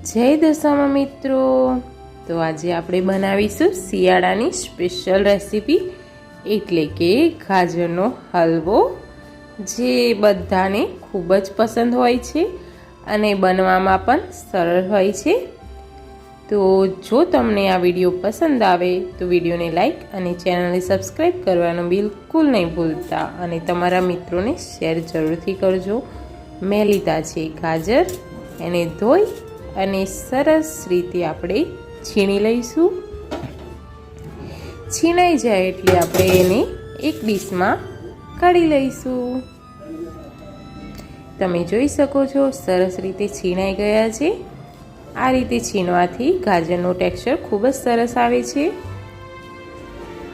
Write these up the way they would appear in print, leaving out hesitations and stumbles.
જય દશામાં મિત્રો, તો આજે આપણે બનાવીશું શિયાળાની સ્પેશિયલ રેસીપી એટલે કે ગાજરનો હલવો, જે બધાને ખૂબ જ પસંદ હોય છે અને બનવામાં પણ સરળ હોય છે। તો જો તમને આ વિડીયો પસંદ આવે તો વિડીયોને લાઈક અને ચેનલને સબસ્ક્રાઈબ કરવાનું બિલકુલ નહીં ભૂલતા અને તમારા મિત્રોને શેર જરૂરથી કરજો। મેં લીધા છે ગાજર, એને ધોઈ અને સરસ રીતે આપણે છીણી લઈશું। છીણાઈ જાય એટલે આપણે એને એક ડીશમાં કાઢી લઈશું। તમે જોઈ શકો છો સરસ રીતે છીણાઈ ગયા છે। આ રીતે છીણવાથી ગાજરનું ટેક્સચર ખૂબ જ સરસ આવે છે।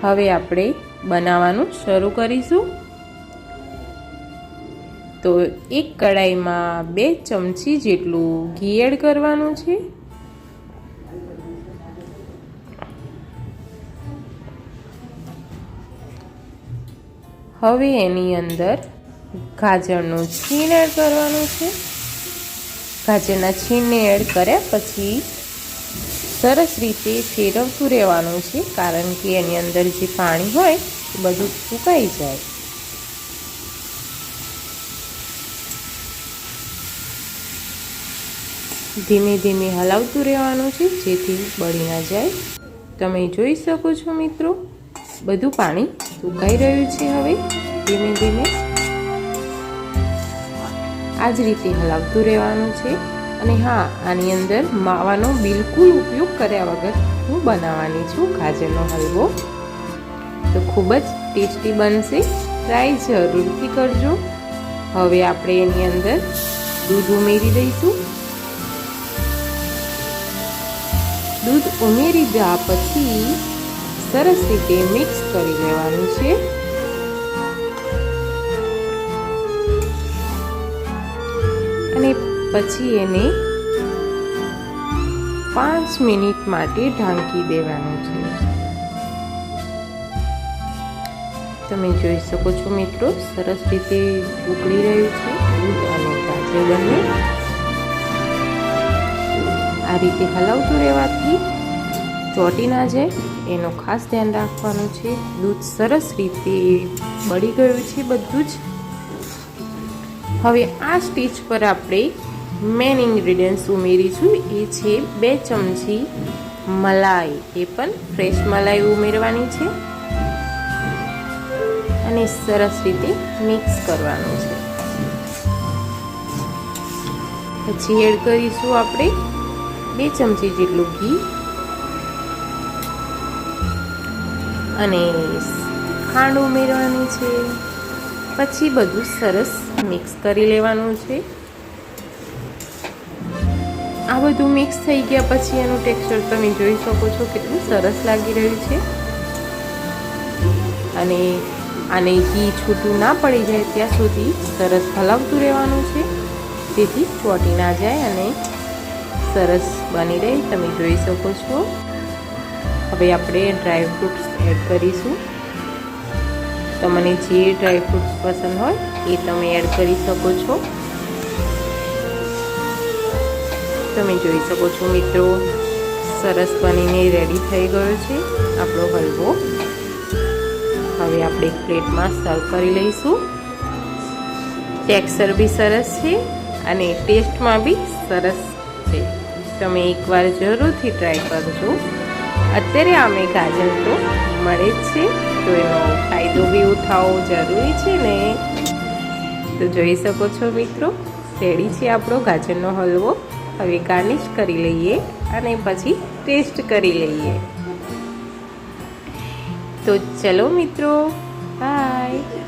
હવે આપણે બનાવવાનું શરૂ કરીશું। તો એક કડાઈમાં 2 ચમચી જેટલું ઘી એડ કરવાનું છે। હવે એની અંદર ગાજરનું છીણ એડ કરવાનું છે। ગાજરના છીણને એડ કર્યા પછી સરસ રીતે ફેરવતું રહેવાનું છે, કારણ કે એની અંદર જે પાણી હોય એ બધું સુકાઈ જાય। ધીમે ધીમે હલાવતું રહેવાનું છે જેથી બળી ના જાય। તમે જોઈ શકો છો મિત્રો, બધું પાણી સુકાઈ રહ્યું છે। હવે ધીમે ધીમે આ જ રીતે હલાવતું રહેવાનું છે। અને હા, આની અંદર માવાનો બિલકુલ ઉપયોગ કર્યા વગર હું બનાવવાની છું ગાજરનો હલવો, તો ખૂબ જ ટેસ્ટી બનશે। ટ્રાય જરૂરથી કરજો। હવે આપણે એની અંદર દૂધ ઉમેરી દઈશું। દૂધ ઉમેરી દીધા પછી સરસ રીતે મિક્સ કરી લેવાનું છે। અને પછી એને 5 મિનિટ માટે ઢાંકી દેવાનું છે। તમે જોઈ શકો છો મિત્રો, સરસ રીતે ઉકળી રહ્યું છે દૂધ અને ગાજર બંને। આ રીતે હલાવતું રહેવાથી ચોંટી ના જાય એનું ખાસ ધ્યાન રાખવાનું છે। દૂધ સરસ રીતે બળી ગયું છે બધું જ। હવે આ સ્ટેજ પર આપણે મેઇન ઇન્ગ્રેડિયન્ટ્સ ઉમેરીશું, એ છે 2 ચમચી મલાઈ, એ પણ ફ્રેશ મલાઈ ઉમેરવાની છે અને સરસ રીતે મિક્સ કરવાનું છે। પછી એડ કરીશું આપણે 2 ચમચી જેટલું ઘી અને ખાંડ ઉમેરવાની છે। પછી બધું સરસ મિક્સ કરી લેવાનું છે। આ બધું મિક્સ થઈ ગયા પછી એનું ટેક્સચર તમે જોઈ શકો છો કેટલું સરસ લાગી રહ્યું છે। અને આને ઘી છૂટું ના પડી જાય ત્યાં સુધી સરસ હલાવતું રહેવાનું છે, જેથી ચોંટી ના જાય અને સરસ બની રહે। તમે જોઈ શકો છો। હવે આપણે ડ્રાય ફ્રૂટ્સ એડ કરીશું। તમને જે ડ્રાય ફ્રૂટ્સ પસંદ હોય એ તમે એડ કરી શકો છો। તમે જોઈ શકો છો મિત્રો, સરસ બનીને રેડી થઈ ગયો છે આપણો હલવો। હવે આપણે એક પ્લેટમાં સર્વ કરી લઈશું। ટેક્સચર બી સરસ છે અને ટેસ્ટમાં બી સરસ છે। તમે એકવાર જરૂરથી ટ્રાય કરજો। અત્યારે આમે ગાજર તો મળે જ છે, તો એનો ફાયદો બી ઉઠાવવો જરૂરી છે ને। તો જોઈ શકો છો મિત્રો, રેડી છે આપણો ગાજરનો હલવો। હવે ગાર્નિશ કરી લઈએ અને પછી ટેસ્ટ કરી લઈએ। તો ચલો મિત્રો, બાય।